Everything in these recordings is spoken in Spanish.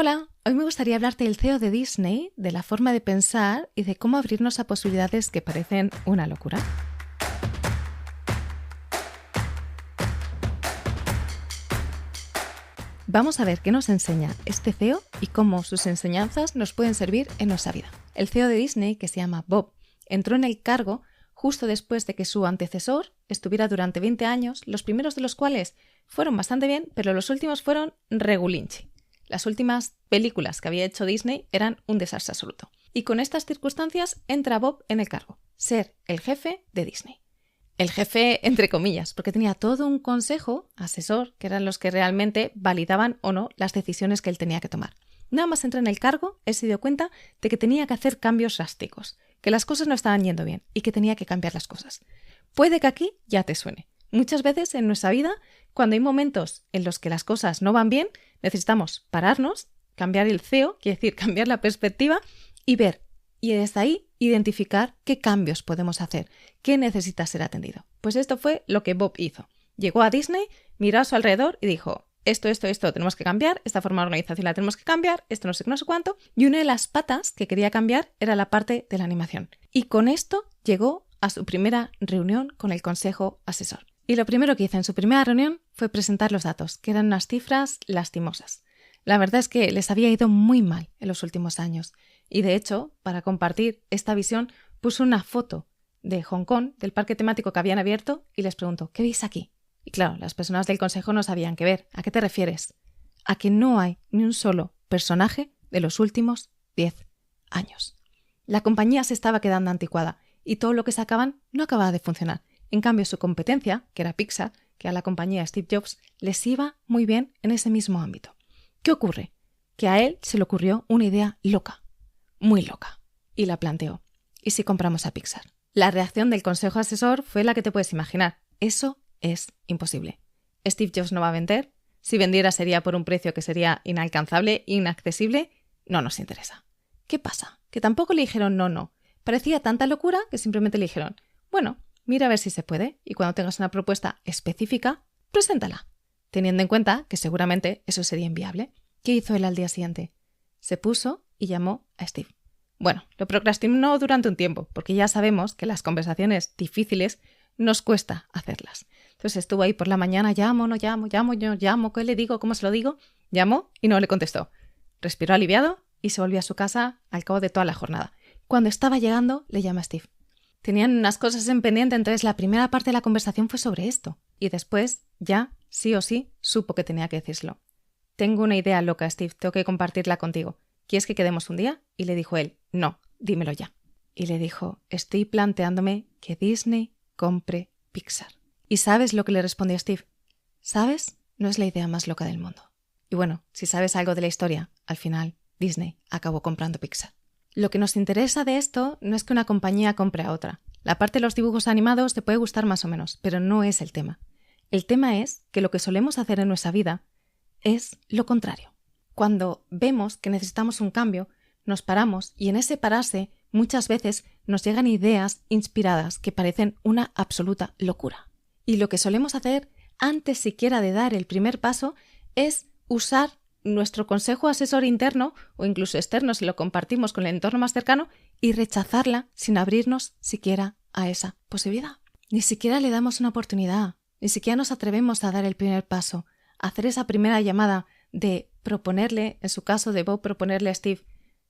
Hola, hoy me gustaría hablarte del CEO de Disney, de la forma de pensar y de cómo abrirnos a posibilidades que parecen una locura. Vamos a ver qué nos enseña este CEO y cómo sus enseñanzas nos pueden servir en nuestra vida. El CEO de Disney, que se llama Bob, entró en el cargo justo después de que su antecesor estuviera durante 20 años, los primeros de los cuales fueron bastante bien, pero los últimos fueron regulinchi. Las últimas películas que había hecho Disney eran un desastre absoluto. Y con estas circunstancias entra Bob en el cargo, ser el jefe de Disney. El jefe entre comillas, porque tenía todo un consejo asesor que eran los que realmente validaban o no las decisiones que él tenía que tomar. Nada más entra en el cargo, él se dio cuenta de que tenía que hacer cambios drásticos, que las cosas no estaban yendo bien y que tenía que cambiar las cosas. Puede que aquí ya te suene. Muchas veces en nuestra vida, cuando hay momentos en los que las cosas no van bien, necesitamos pararnos, cambiar el CEO, quiere decir cambiar la perspectiva y ver. Y desde ahí identificar qué cambios podemos hacer, qué necesita ser atendido. Pues esto fue lo que Bob hizo. Llegó a Disney, miró a su alrededor y dijo, esto tenemos que cambiar, esta forma de organización la tenemos que cambiar, esto no sé qué, no sé cuánto. Y una de las patas que quería cambiar era la parte de la animación. Y con esto llegó a su primera reunión con el consejo asesor. Y lo primero que hizo en su primera reunión fue presentar los datos, que eran unas cifras lastimosas. La verdad es que les había ido muy mal en los últimos años. Y de hecho, para compartir esta visión, puso una foto de Hong Kong, del parque temático que habían abierto, y les preguntó, ¿qué veis aquí? Y claro, las personas del consejo no sabían qué ver. ¿A qué te refieres? A que no hay ni un solo personaje de los últimos 10 años. La compañía se estaba quedando anticuada y todo lo que sacaban no acababa de funcionar. En cambio, su competencia, que era Pixar, que a la compañía Steve Jobs, les iba muy bien en ese mismo ámbito. ¿Qué ocurre? Que a él se le ocurrió una idea loca, muy loca, y la planteó. ¿Y si compramos a Pixar? La reacción del consejo asesor fue la que te puedes imaginar. Eso es imposible. Steve Jobs no va a vender. Si vendiera sería por un precio que sería inalcanzable, inaccesible. No nos interesa. ¿Qué pasa? Que tampoco le dijeron no. Parecía tanta locura que simplemente le dijeron, bueno, mira a ver si se puede y cuando tengas una propuesta específica, preséntala. Teniendo en cuenta que seguramente eso sería inviable. ¿Qué hizo él al día siguiente? Se puso y llamó a Steve. Bueno, lo procrastinó durante un tiempo, porque ya sabemos que las conversaciones difíciles nos cuesta hacerlas. Entonces estuvo ahí por la mañana, llamo, ¿qué le digo? ¿Cómo se lo digo? Llamó y no le contestó. Respiró aliviado y se volvió a su casa al cabo de toda la jornada. Cuando estaba llegando, le llama a Steve. Tenían unas cosas en pendiente, entonces la primera parte de la conversación fue sobre esto. Y después, ya, sí o sí, supo que tenía que decírselo. Tengo una idea loca, Steve, tengo que compartirla contigo. ¿Quieres que quedemos un día? Y le dijo él, no, dímelo ya. Y le dijo, estoy planteándome que Disney compre Pixar. ¿Y sabes lo que le respondió Steve? ¿Sabes? No es la idea más loca del mundo. Y bueno, si sabes algo de la historia, al final Disney acabó comprando Pixar. Lo que nos interesa de esto no es que una compañía compre a otra. La parte de los dibujos animados te puede gustar más o menos, pero no es el tema. El tema es que lo que solemos hacer en nuestra vida es lo contrario. Cuando vemos que necesitamos un cambio, nos paramos y en ese pararse muchas veces nos llegan ideas inspiradas que parecen una absoluta locura. Y lo que solemos hacer antes siquiera de dar el primer paso es usar nuestro consejo asesor interno o incluso externo si lo compartimos con el entorno más cercano y rechazarla sin abrirnos siquiera a esa posibilidad. Ni siquiera le damos una oportunidad, ni siquiera nos atrevemos a dar el primer paso, a hacer esa primera llamada de proponerle, en su caso de Bob proponerle a Steve,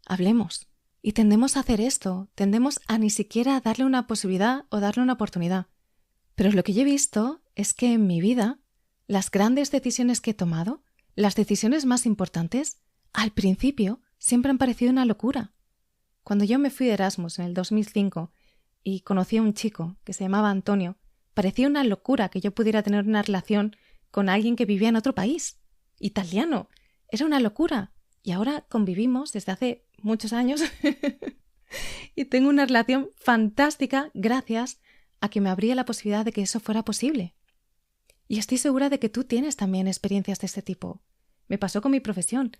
hablemos. Y tendemos a hacer esto, tendemos a ni siquiera darle una posibilidad o darle una oportunidad. Pero lo que yo he visto es que en mi vida, las grandes decisiones que he tomado, las decisiones más importantes, al principio, siempre han parecido una locura. Cuando yo me fui de Erasmus en el 2005 y conocí a un chico que se llamaba Antonio, parecía una locura que yo pudiera tener una relación con alguien que vivía en otro país, italiano. Era una locura. Y ahora convivimos desde hace muchos años y tengo una relación fantástica gracias a que me abría la posibilidad de que eso fuera posible. Y estoy segura de que tú tienes también experiencias de este tipo. Me pasó con mi profesión.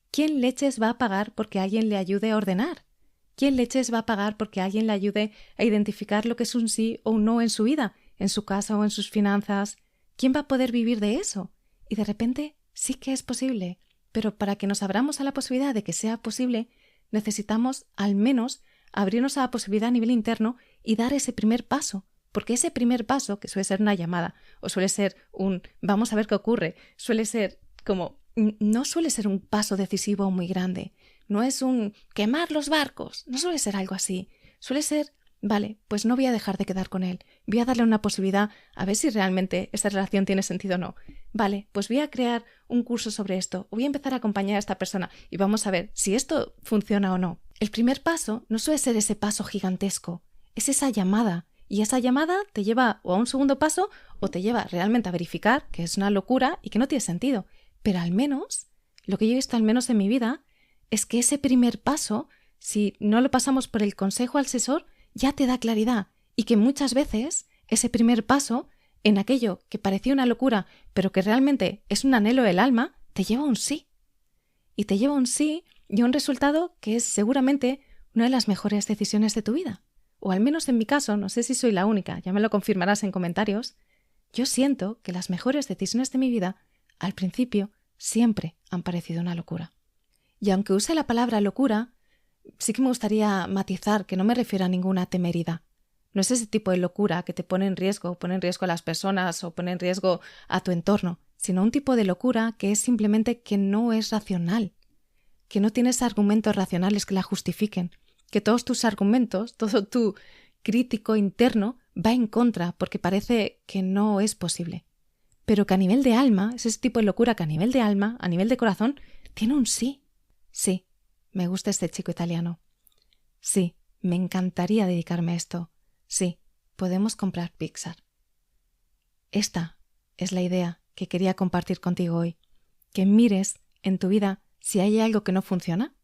¿Quién leches va a pagar porque alguien le ayude a ordenar? ¿Quién leches va a pagar porque alguien le ayude a identificar lo que es un sí o un no en su vida, en su casa o en sus finanzas? ¿Quién va a poder vivir de eso? Y de repente sí que es posible. pero para que nos abramos a la posibilidad de que sea posible, necesitamos al menos abrirnos a la posibilidad a nivel interno y dar ese primer paso. Porque ese primer paso, que suele ser una llamada, o suele ser un vamos a ver qué ocurre, suele ser como, no suele ser un paso decisivo muy grande, no es un quemar los barcos, no suele ser algo así, suele ser, vale, pues no voy a dejar de quedar con él, voy a darle una posibilidad a ver si realmente esta relación tiene sentido o no. Vale, pues voy a crear un curso sobre esto, o voy a empezar a acompañar a esta persona y vamos a ver si esto funciona o no. El primer paso no suele ser ese paso gigantesco, es esa llamada. Y esa llamada te lleva o a un segundo paso o te lleva realmente a verificar que es una locura y que no tiene sentido. Pero al menos, lo que yo he visto al menos en mi vida, es que ese primer paso, si no lo pasamos por el consejo asesor, ya te da claridad. Y que muchas veces ese primer paso, en aquello que parecía una locura, pero que realmente es un anhelo del alma, te lleva a un sí. Y te lleva a un sí y a un resultado que es seguramente una de las mejores decisiones de tu vida. O al menos en mi caso, no sé si soy la única, ya me lo confirmarás en comentarios, yo siento que las mejores decisiones de mi vida, al principio, siempre han parecido una locura. Y aunque use la palabra locura, sí que me gustaría matizar que no me refiero a ninguna temeridad. No es ese tipo de locura que te pone en riesgo a las personas o pone en riesgo a tu entorno, sino un tipo de locura que es simplemente que no es racional, que no tienes argumentos racionales que la justifiquen, que todos tus argumentos, todo tu crítico interno va en contra porque parece que no es posible. Pero que a nivel de alma, es ese tipo de locura que a nivel de alma, a nivel de corazón, tiene un sí. Sí, me gusta este chico italiano. Sí, me encantaría dedicarme a esto. Sí, podemos comprar Pixar. Esta es la idea que quería compartir contigo hoy. Que mires en tu vida si hay algo que no funciona.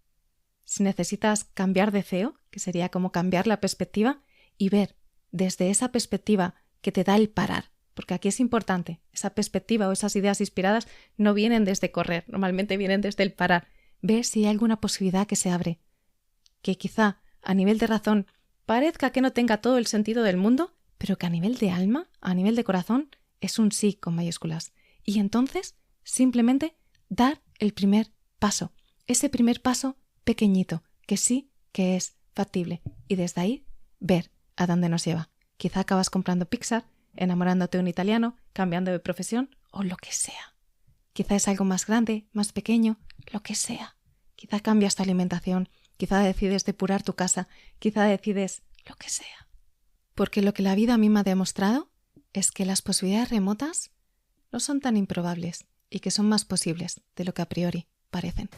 Si necesitas cambiar de CEO, que sería como cambiar la perspectiva, y ver desde esa perspectiva que te da el parar, porque aquí es importante, esa perspectiva o esas ideas inspiradas no vienen desde correr, normalmente vienen desde el parar. Ver si hay alguna posibilidad que se abre, que quizá a nivel de razón parezca que no tenga todo el sentido del mundo, pero que a nivel de alma, a nivel de corazón, es un sí con mayúsculas. Y entonces, simplemente dar el primer paso, ese primer paso pequeñito, que sí que es factible, y desde ahí ver a dónde nos lleva. Quizá acabas comprando Pixar, enamorándote de un italiano, cambiando de profesión o lo que sea. Quizá es algo más grande, más pequeño, lo que sea. Quizá cambias tu alimentación, quizá decides depurar tu casa, quizá decides lo que sea. Porque lo que la vida a mí me ha demostrado es que las posibilidades remotas no son tan improbables y que son más posibles de lo que a priori parecen.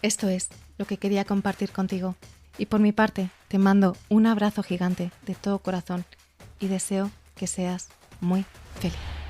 Esto es lo que quería compartir contigo y por mi parte te mando un abrazo gigante de todo corazón y deseo que seas muy feliz.